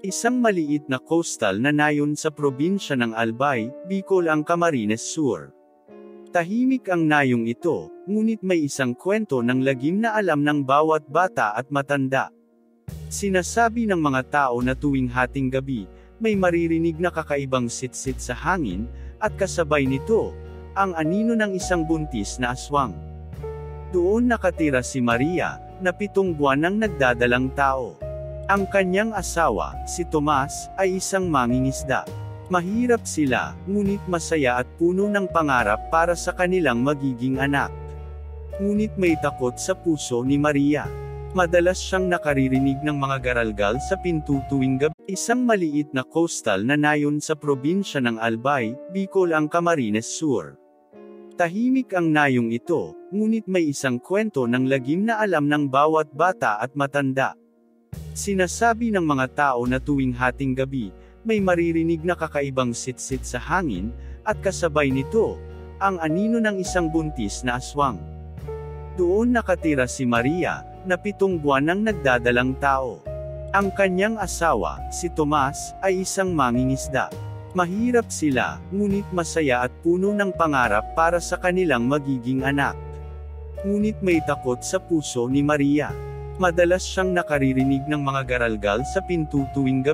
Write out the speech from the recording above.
Isang maliit na coastal na nayon sa probinsya ng Albay, Bicol ang Camarines Sur. Tahimik ang nayong ito, ngunit may isang kwento ng lagim na alam ng bawat bata at matanda. Sinasabi ng mga tao na tuwing hating gabi, may maririnig na kakaibang sitsit sa hangin, at kasabay nito, ang anino ng isang buntis na aswang. Doon nakatira si Maria, na 7 buwan nang nagdadalang tao. Ang kanyang asawa, si Tomas, ay isang mangingisda. Mahirap sila, ngunit masaya at puno ng pangarap para sa kanilang magiging anak. Ngunit may takot sa puso ni Maria. Madalas siyang nakaririnig ng mga garalgal sa pinto tuwing gabi. Isang maliit na coastal na nayon sa probinsya ng Albay, Bicol ang Camarines Sur. Tahimik ang nayong ito, ngunit may isang kwento ng lagim na alam ng bawat bata at matanda. Sinasabi ng mga tao na tuwing hating gabi, may maririnig na kakaibang sitsit sa hangin, at kasabay nito, ang anino ng isang buntis na aswang. Doon nakatira si Maria, na 7 buwan nang nagdadalang tao. Ang kanyang asawa, si Tomas, ay isang mangingisda. Mahirap sila, ngunit masaya at puno ng pangarap para sa kanilang magiging anak. Ngunit may takot sa puso ni Maria. Madalas siyang nakaririnig ng mga garalgal sa pinto tuwing gabi.